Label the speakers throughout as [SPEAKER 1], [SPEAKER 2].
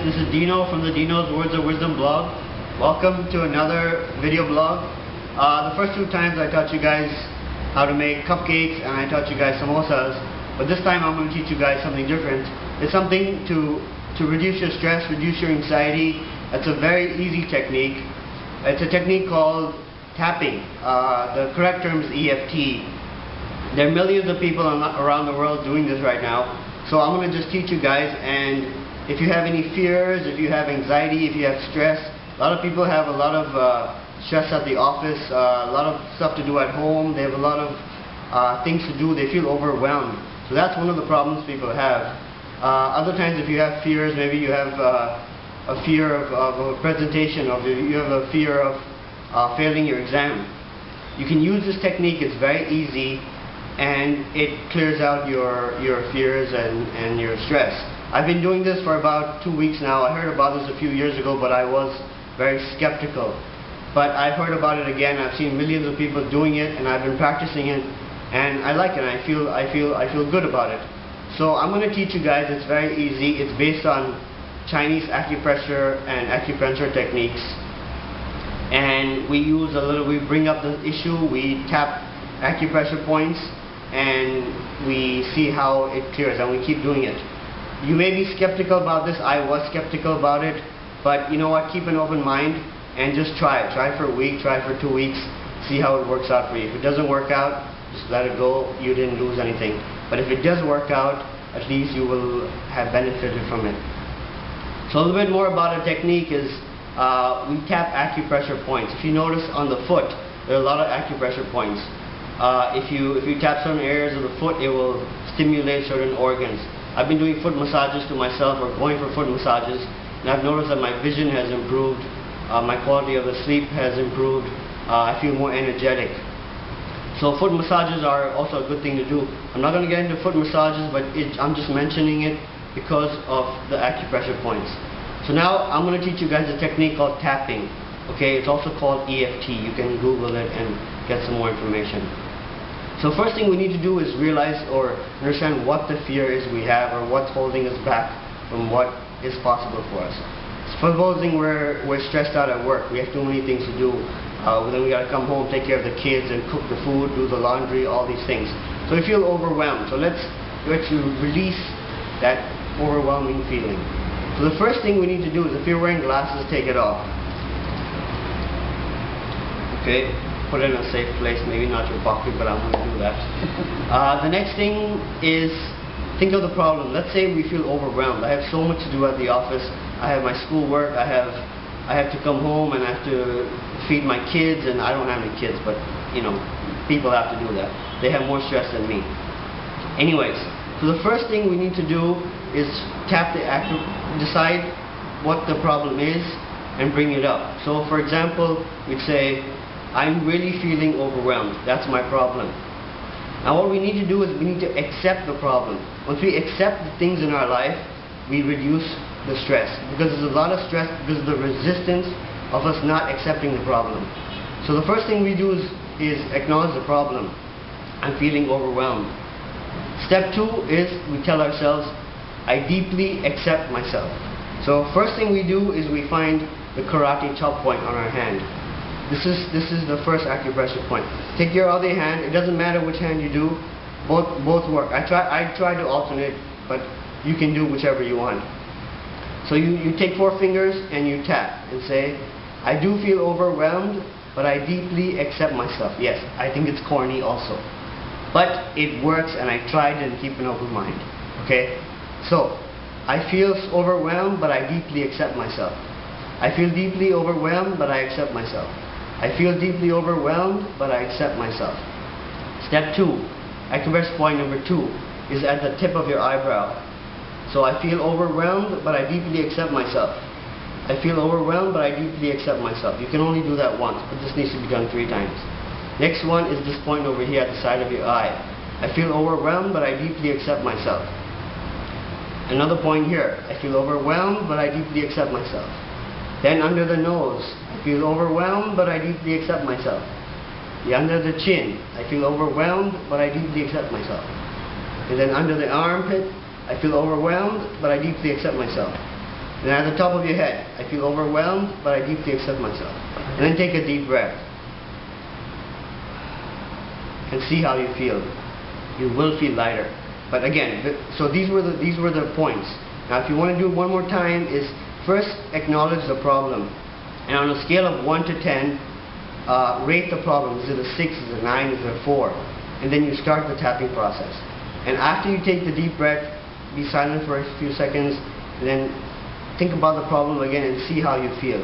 [SPEAKER 1] this is Dino from the Dino's Words of Wisdom blog. Welcome to another video blog. The first two times I taught you guys how to make cupcakes and I taught you guys samosas, but this time I'm going to teach you guys something different. It's something to reduce your stress, reduce your anxiety. It's a very easy technique. It's a technique called tapping. The correct term is EFT. There are millions of people around the world doing this right now. So I'm going to just teach you guys, and if you have any fears, if you have anxiety, if you have stress, a lot of people have a lot of stress at the office, a lot of stuff to do at home, they have a lot of things to do, they feel overwhelmed. So that's one of the problems people have. Other times if you have fears, maybe you have a fear of a presentation, or you have a fear of failing your exam. You can use this technique, it's very easy, and it clears out your fears and your stress. I've been doing this for about 2 weeks now. I heard about this a few years ago, but I was very skeptical. But I've heard about it again. I've seen millions of people doing it, and I've been practicing it, and I like it. I feel good about it. So I'm going to teach you guys. It's very easy. It's based on Chinese acupressure and acupuncture techniques, and we bring up the issue. We tap acupressure points, and we see how it clears, and we keep doing it. You may be skeptical about this. I was skeptical about it, but you know what? Keep an open mind and just try it. Try for a week, try for 2 weeks, see how it works out for you. If it doesn't work out, just let it go. You didn't lose anything. But if it does work out, at least you will have benefited from it. So a little bit more about our technique is we tap acupressure points. If you notice on the foot, there are a lot of acupressure points. If you tap certain areas of the foot, it will stimulate certain organs. I've been doing foot massages to myself, or going for foot massages, and I've noticed that my vision has improved, my quality of the sleep has improved, I feel more energetic. So foot massages are also a good thing to do. I'm not going to get into foot massages, but I'm just mentioning it because of the acupressure points. So now I'm going to teach you guys a technique called tapping. Okay, it's also called EFT. You can Google it and get some more information. So first thing we need to do is realize or understand what the fear is we have, or what's holding us back from what is possible for us. Supposing we're stressed out at work, we have too many things to do, then we got to come home, take care of the kids and cook the food, do the laundry, all these things. So we feel overwhelmed. So let's release that overwhelming feeling. So the first thing we need to do is, if you're wearing glasses, take it off. Okay, put it in a safe place, maybe not your pocket, but I'm going to do that. The next thing is, think of the problem. Let's say we feel overwhelmed. I have so much to do at the office. I have my schoolwork. I have to come home and I have to feed my kids, and I don't have any kids, but you know, people have to do that. They have more stress than me. Anyways, so the first thing we need to do is decide what the problem is and bring it up. So for example, we'd say, I'm really feeling overwhelmed. That's my problem. Now what we need to do is we need to accept the problem. Once we accept the things in our life, we reduce the stress. Because there's a lot of stress because of the resistance of us not accepting the problem. So the first thing we do is acknowledge the problem. I'm feeling overwhelmed. Step 2 is we tell ourselves, I deeply accept myself. So first thing we do is we find the karate chop point on our hand. This is the first acupressure point. Take your other hand. It doesn't matter which hand you do. Both work. I try to alternate, but you can do whichever you want. So you take 4 fingers and you tap and say, I do feel overwhelmed, but I deeply accept myself. Yes, I think it's corny also, but it works, and I tried and keep an open mind. Okay, so I feel overwhelmed, but I deeply accept myself. I feel deeply overwhelmed, but I accept myself. I feel deeply overwhelmed, but I accept myself. Step 2, acupressure point number 2, is at the tip of your eyebrow. So I feel overwhelmed, but I deeply accept myself. I feel overwhelmed, but I deeply accept myself. You can only do that once, but this needs to be done 3 times. Next one is this point over here at the side of your eye. I feel overwhelmed, but I deeply accept myself. Another point here. I feel overwhelmed, but I deeply accept myself. Then under the nose, I feel overwhelmed, but I deeply accept myself. Under the chin, I feel overwhelmed, but I deeply accept myself. And then under the armpit, I feel overwhelmed, but I deeply accept myself. Then at the top of your head, I feel overwhelmed, but I deeply accept myself. And then take a deep breath. And see how you feel. You will feel lighter. But again, so these were the points. Now if you want to do it one more time, is first acknowledge the problem. And on a scale of 1 to 10, rate the problem. Is it a 6, is it a 9, is it a 4? And then you start the tapping process. And after you take the deep breath, be silent for a few seconds, and then think about the problem again and see how you feel.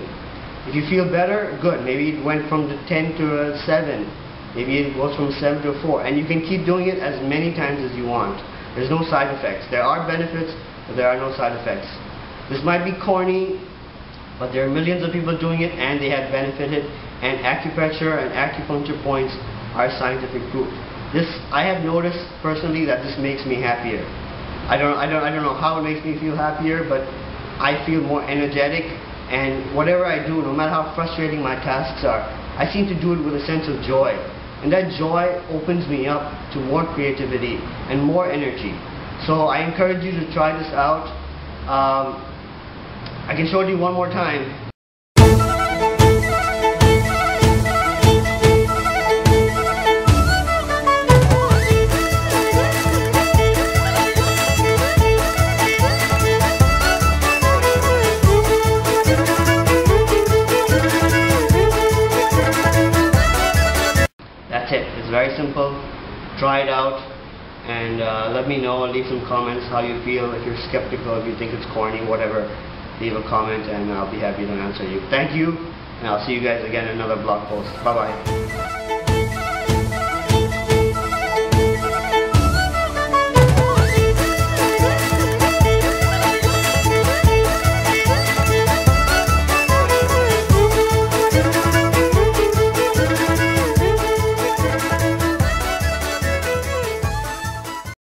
[SPEAKER 1] If you feel better, good. Maybe it went from the 10 to a 7. Maybe it goes from 7 to a 4. And you can keep doing it as many times as you want. There's no side effects. There are benefits, but there are no side effects. This might be corny, but there are millions of people doing it and they have benefited. And acupressure and acupuncture points are scientific proof. I have noticed personally that this makes me happier. I don't know how it makes me feel happier, but I feel more energetic, and whatever I do, no matter how frustrating my tasks are, I seem to do it with a sense of joy. And that joy opens me up to more creativity and more energy. So I encourage you to try this out. I can show it to you one more time. That's it. It's very simple. Try it out and let me know. Leave some comments how you feel. If you're skeptical, if you think it's corny, whatever, leave a comment and I'll be happy to answer you. Thank you, and I'll see you guys again in another blog post. Bye bye.